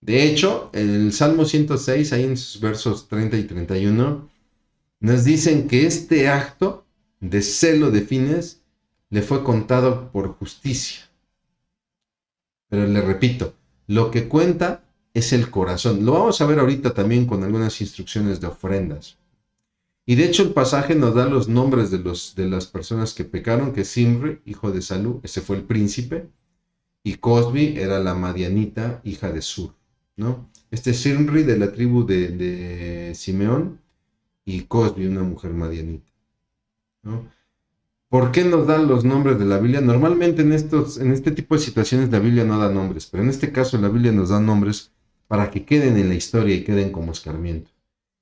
De hecho, el Salmo 106, ahí en sus versos 30 y 31, nos dicen que este acto de celo de Fines le fue contado por justicia. Pero le repito, lo que cuenta es el corazón. Lo vamos a ver ahorita también con algunas instrucciones de ofrendas. Y de hecho el pasaje nos da los nombres de las personas que pecaron, que Simri, hijo de Salú, ese fue el príncipe, y Cosbi era la madianita, hija de Sur, ¿no? Simri de la tribu de Simeón y Cosbi, una mujer madianita, ¿no? ¿Por qué nos dan los nombres de la Biblia? Normalmente en este tipo de situaciones la Biblia no da nombres, pero en este caso la Biblia nos da nombres para que queden en la historia y queden como escarmiento.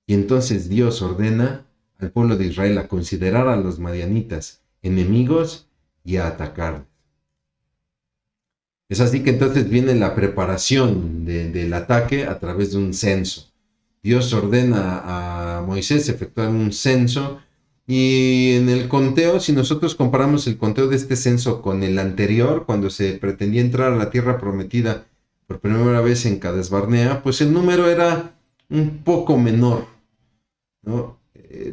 Y entonces Dios ordena al pueblo de Israel a considerar a los madianitas enemigos y a atacarlos. Es así que entonces viene la preparación del ataque a través de un censo. Dios ordena a Moisés efectuar un censo y en el conteo, si nosotros comparamos el conteo de este censo con el anterior, cuando se pretendía entrar a la tierra prometida por primera vez en Cades Barnea, pues el número era un poco menor, ¿no?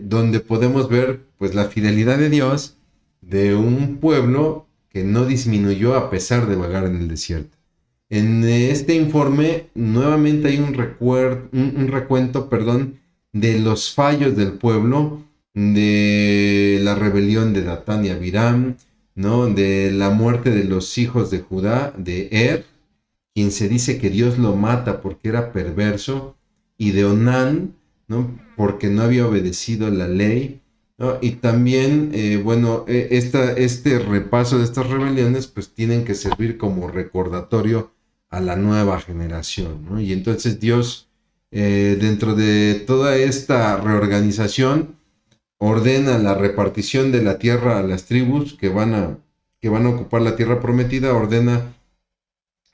Donde podemos ver pues la fidelidad de Dios de un pueblo que no disminuyó a pesar de vagar en el desierto. En este informe nuevamente hay un recuento, de los fallos del pueblo, de la rebelión de Datán y Abiram, ¿no? De la muerte de los hijos de Judá, de quien se dice que Dios lo mata porque era perverso, y de Onán, ¿no? Porque no había obedecido la ley, ¿no? Y también, este repaso de estas rebeliones pues tienen que servir como recordatorio a la nueva generación, ¿no? Y entonces Dios, dentro de toda esta reorganización, ordena la repartición de la tierra a las tribus que van a ocupar la tierra prometida, ordena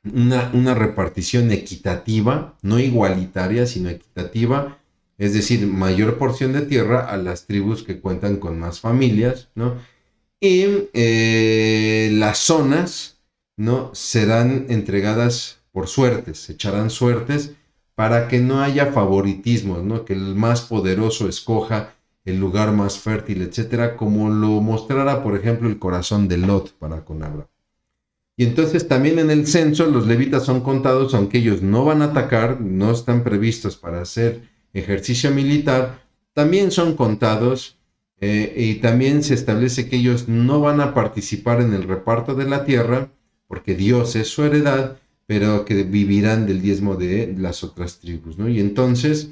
una repartición equitativa, no igualitaria, sino equitativa, es decir, mayor porción de tierra a las tribus que cuentan con más familias, ¿no? Y las zonas, ¿no? Serán entregadas por suertes, se echarán suertes para que no haya favoritismos, ¿no? Que el más poderoso escoja el lugar más fértil, etcétera, como lo mostrara, por ejemplo, el corazón de Lot para con Abraham. Y entonces también en el censo los levitas son contados, aunque ellos no van a atacar, no están previstos para hacer ejercicio militar, también son contados, y también se establece que ellos no van a participar en el reparto de la tierra, porque Dios es su heredad, pero que vivirán del diezmo de las otras tribus, ¿no? Y entonces,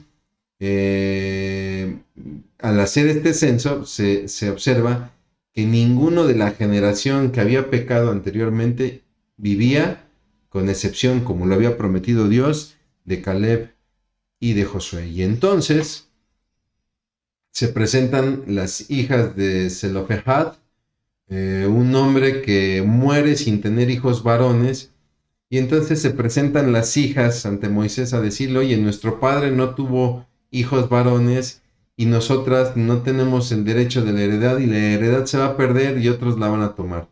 al hacer este censo, se observa que ninguno de la generación que había pecado anteriormente vivía, con excepción, como lo había prometido Dios, de Caleb y de Josué. Y entonces se presentan las hijas de Zelofehad, un hombre que muere sin tener hijos varones, y entonces se presentan las hijas ante Moisés a decirle, oye, nuestro padre no tuvo hijos varones y nosotras no tenemos el derecho de la heredad y la heredad se va a perder y otros la van a tomar.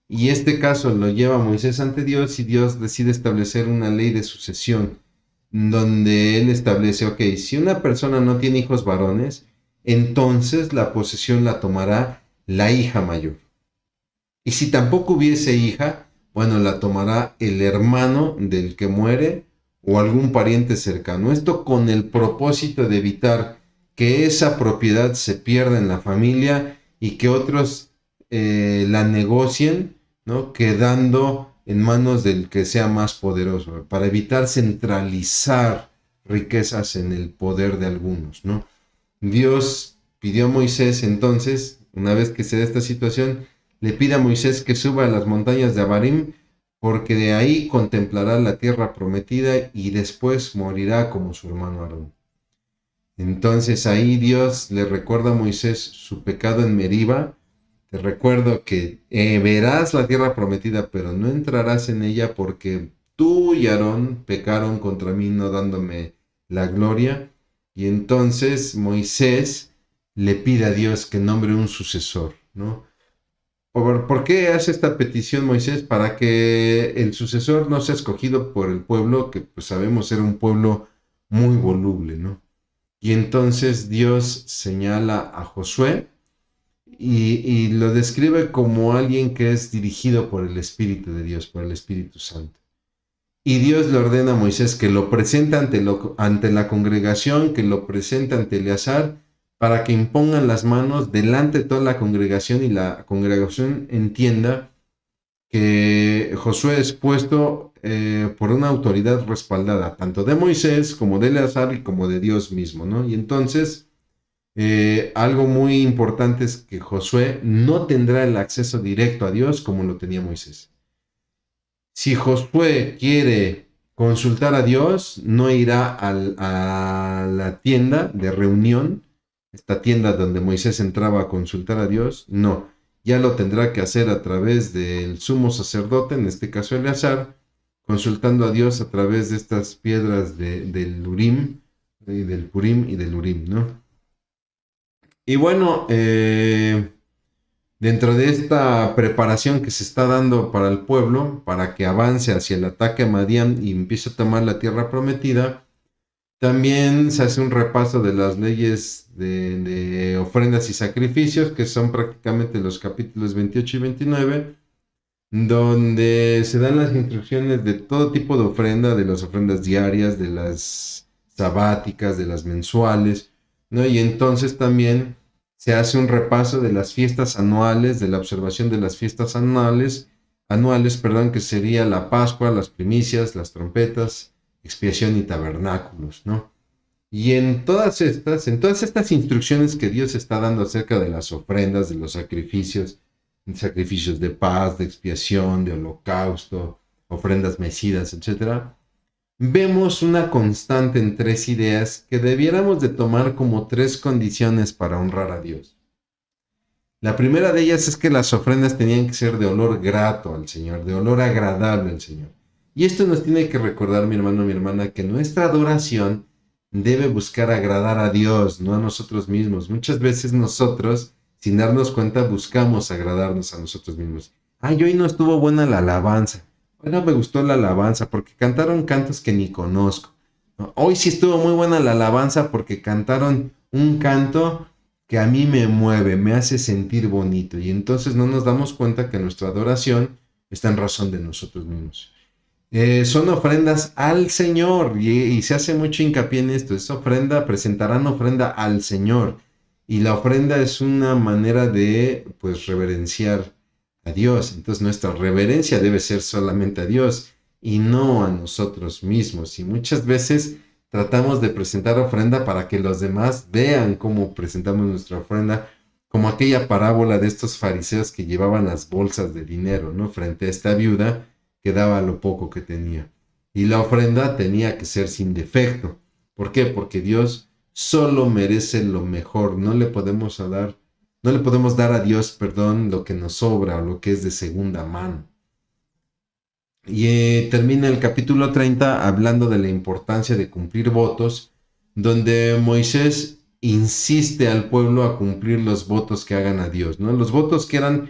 Y este caso lo lleva Moisés ante Dios y Dios decide establecer una ley de sucesión donde él establece, ok, si una persona no tiene hijos varones, entonces la posesión la tomará la hija mayor. Y si tampoco hubiese hija, bueno, la tomará el hermano del que muere o algún pariente cercano. Esto con el propósito de evitar que esa propiedad se pierda en la familia y que otros la negocien, ¿no? Quedando en manos del que sea más poderoso, para evitar centralizar riquezas en el poder de algunos, ¿no? Dios pidió a Moisés entonces, una vez que se da esta situación, le pide a Moisés que suba a las montañas de Abarim, porque de ahí contemplará la tierra prometida y después morirá como su hermano Aarón. Entonces ahí Dios le recuerda a Moisés su pecado en Meriba. Te recuerdo que verás la tierra prometida, pero no entrarás en ella porque tú y Aarón pecaron contra mí, no dándome la gloria. Y entonces Moisés le pide a Dios que nombre un sucesor, ¿no? ¿Por qué hace esta petición Moisés? Para que el sucesor no sea escogido por el pueblo, que pues sabemos era un pueblo muy voluble, ¿no? Y entonces Dios señala a Josué y lo describe como alguien que es dirigido por el Espíritu de Dios, por el Espíritu Santo. Y Dios le ordena a Moisés que lo presente ante la congregación, que lo presente ante Eleazar, para que impongan las manos delante de toda la congregación y la congregación entienda que Josué es puesto por una autoridad respaldada, tanto de Moisés como de Eleazar y como de Dios mismo, ¿no? Y entonces, algo muy importante es que Josué no tendrá el acceso directo a Dios como lo tenía Moisés. Si Josué quiere consultar a Dios, no irá a la tienda de reunión, esta tienda donde Moisés entraba a consultar a Dios, no, ya lo tendrá que hacer a través del sumo sacerdote, en este caso Eleazar, consultando a Dios a través de estas piedras del Urim, del Purim y del Urim, ¿no? Y bueno, dentro de esta preparación que se está dando para el pueblo, para que avance hacia el ataque a Madián y empiece a tomar la tierra prometida, también se hace un repaso de las leyes de ofrendas y sacrificios, que son prácticamente los capítulos 28 y 29, donde se dan las instrucciones de todo tipo de ofrenda, de las ofrendas diarias, de las sabáticas, de las mensuales, ¿no? Y entonces también se hace un repaso de las fiestas anuales, de la observación de las fiestas anuales, que sería la Pascua, las primicias, las trompetas, expiación y tabernáculos, ¿no? Y en todas estas instrucciones que Dios está dando acerca de las ofrendas, de los sacrificios de paz, de expiación, de holocausto, ofrendas mecidas, etc., vemos una constante en tres ideas que debiéramos de tomar como tres condiciones para honrar a Dios. La primera de ellas es que las ofrendas tenían que ser de olor grato al Señor, de olor agradable al Señor. Y esto nos tiene que recordar, mi hermano, mi hermana, que nuestra adoración debe buscar agradar a Dios, no a nosotros mismos. Muchas veces nosotros, sin darnos cuenta, buscamos agradarnos a nosotros mismos. Ay, hoy no estuvo buena la alabanza. Hoy no me gustó la alabanza porque cantaron cantos que ni conozco. Hoy sí estuvo muy buena la alabanza porque cantaron un canto que a mí me mueve, me hace sentir bonito. Y entonces no nos damos cuenta que nuestra adoración está en razón de nosotros mismos. Son ofrendas al Señor y se hace mucho hincapié en esto. Es ofrenda, presentarán ofrenda al Señor. Y la ofrenda es una manera de, pues, reverenciar a Dios. Entonces nuestra reverencia debe ser solamente a Dios y no a nosotros mismos. Y muchas veces tratamos de presentar ofrenda para que los demás vean cómo presentamos nuestra ofrenda, como aquella parábola de estos fariseos que llevaban las bolsas de dinero, ¿no? Frente a esta viuda que daba lo poco que tenía. Y la ofrenda tenía que ser sin defecto. ¿Por qué? Porque Dios solo merece lo mejor. No le podemos dar No le podemos dar a Dios, perdón, lo que nos sobra o lo que es de segunda mano. Y termina el capítulo 30 hablando de la importancia de cumplir votos, donde Moisés insiste al pueblo a cumplir los votos que hagan a Dios, ¿no? Los votos que eran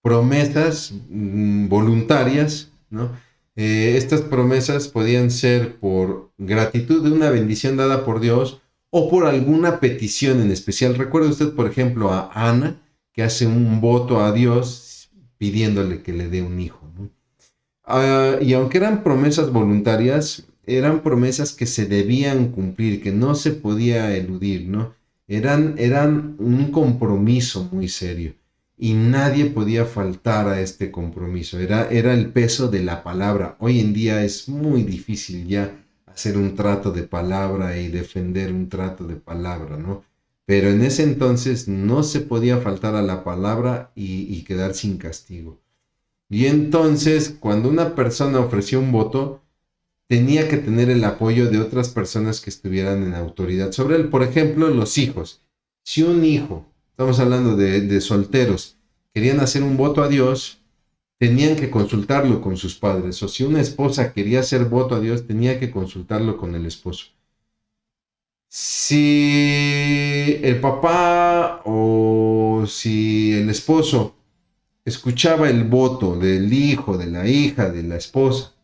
promesas voluntarias, ¿no? Estas promesas podían ser por gratitud de una bendición dada por Dios o por alguna petición en especial. Recuerda usted, por ejemplo, a Ana, que hace un voto a Dios pidiéndole que le dé un hijo, ¿no? Y aunque eran promesas voluntarias, eran promesas que se debían cumplir, que no se podía eludir, ¿no? Eran un compromiso muy serio y nadie podía faltar a este compromiso. Era el peso de la palabra. Hoy en día es muy difícil ya hacer un trato de palabra y defender un trato de palabra, ¿no? Pero en ese entonces no se podía faltar a la palabra y quedar sin castigo. Y entonces, cuando una persona ofrecía un voto, tenía que tener el apoyo de otras personas que estuvieran en autoridad sobre él. Por ejemplo, los hijos. Si un hijo, estamos hablando de solteros, querían hacer un voto a Dios, tenían que consultarlo con sus padres. O si una esposa quería hacer voto a Dios, tenía que consultarlo con el esposo. Si el papá o si el esposo escuchaba el voto del hijo, de la hija, de la esposa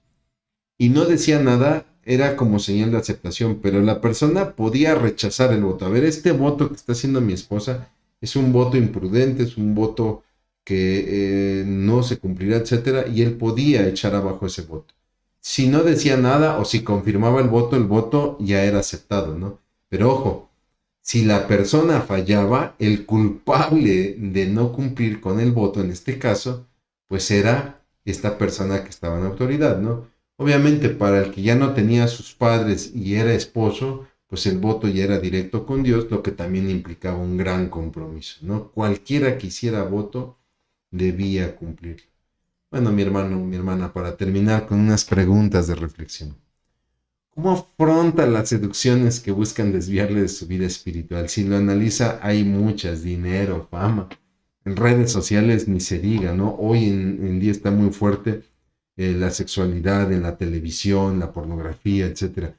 y no decía nada, era como señal de aceptación, pero la persona podía rechazar el voto. A ver, este voto que está haciendo mi esposa es un voto imprudente, es un voto que no se cumplirá, etcétera, y él podía echar abajo ese voto. Si no decía nada o si confirmaba el voto ya era aceptado, ¿no? Pero ojo, si la persona fallaba, el culpable de no cumplir con el voto, en este caso, pues era esta persona que estaba en autoridad, ¿no? Obviamente, para el que ya no tenía a sus padres y era esposo, pues el voto ya era directo con Dios, lo que también implicaba un gran compromiso, ¿no? Cualquiera que hiciera voto debía cumplir. Bueno, mi hermano, mi hermana, para terminar con unas preguntas de reflexión. ¿Cómo afronta las seducciones que buscan desviarle de su vida espiritual? Si lo analiza, hay muchas: dinero, fama. En redes sociales ni se diga, ¿no? Hoy en día está muy fuerte la sexualidad en la televisión, la pornografía, etcétera.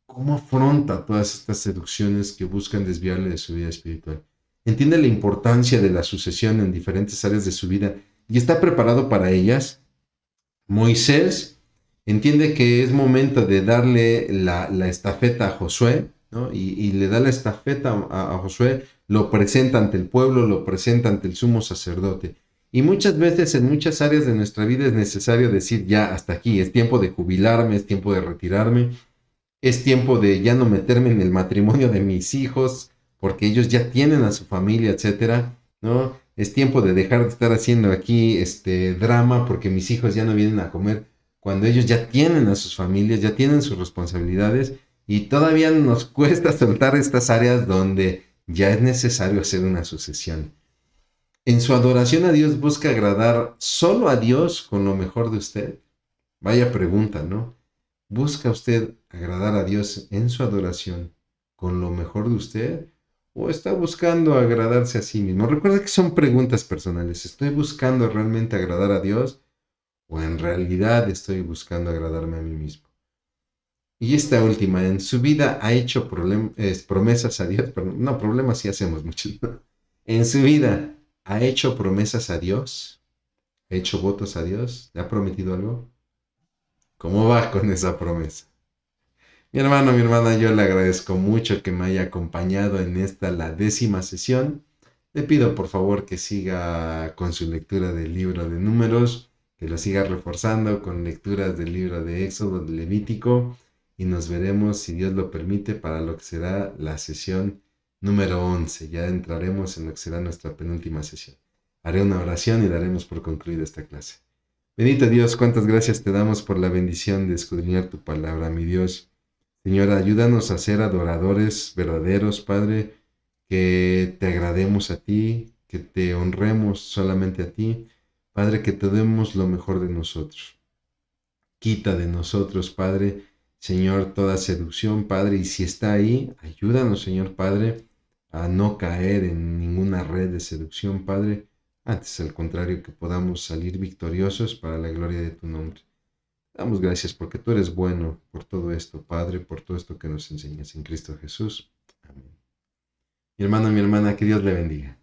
¿Cómo afronta todas estas seducciones que buscan desviarle de su vida espiritual? ¿Entiende la importancia de la sucesión en diferentes áreas de su vida y está preparado para ellas? Moisés entiende que es momento de darle la estafeta a Josué, ¿no? Y le da la estafeta a Josué, lo presenta ante el pueblo, lo presenta ante el sumo sacerdote. Y muchas veces en muchas áreas de nuestra vida es necesario decir ya hasta aquí, es tiempo de jubilarme, es tiempo de retirarme, es tiempo de ya no meterme en el matrimonio de mis hijos, porque ellos ya tienen a su familia, etcétera, ¿no? Es tiempo de dejar de estar haciendo aquí este drama porque mis hijos ya no vienen a comer cuando ellos ya tienen a sus familias, ya tienen sus responsabilidades y todavía nos cuesta soltar estas áreas donde ya es necesario hacer una sucesión. En su adoración a Dios busca agradar solo a Dios con lo mejor de usted. Vaya pregunta, ¿no? ¿Busca usted agradar a Dios en su adoración con lo mejor de usted? ¿O está buscando agradarse a sí mismo? Recuerda que son preguntas personales. ¿Estoy buscando realmente agradar a Dios? ¿O en realidad estoy buscando agradarme a mí mismo? Y esta última, en su vida ha hecho promesas a Dios, pero no, problemas sí hacemos muchos. ¿No? En su vida ha hecho promesas a Dios, ha hecho votos a Dios, ¿le ha prometido algo? ¿Cómo va con esa promesa? Mi hermano, mi hermana, yo le agradezco mucho que me haya acompañado en esta, la 10ª sesión. Le pido por favor que siga con su lectura del libro de Números, que lo siga reforzando con lecturas del libro de Éxodo, de Levítico, y nos veremos, si Dios lo permite, para lo que será la sesión número 11. Ya entraremos en lo que será nuestra penúltima sesión. Haré una oración y daremos por concluida esta clase. Bendito Dios, cuántas gracias te damos por la bendición de escudriñar tu palabra, mi Dios. Señor, ayúdanos a ser adoradores verdaderos, Padre, que te agrademos a ti, que te honremos solamente a ti, Padre, que te demos lo mejor de nosotros. Quita de nosotros, Padre, Señor, toda seducción, Padre, y si está ahí, ayúdanos, Señor Padre, a no caer en ninguna red de seducción, Padre. Antes, al contrario, que podamos salir victoriosos para la gloria de tu nombre. Damos gracias porque tú eres bueno por todo esto, Padre, por todo esto que nos enseñas en Cristo Jesús. Amén. Mi hermano, mi hermana, que Dios le bendiga.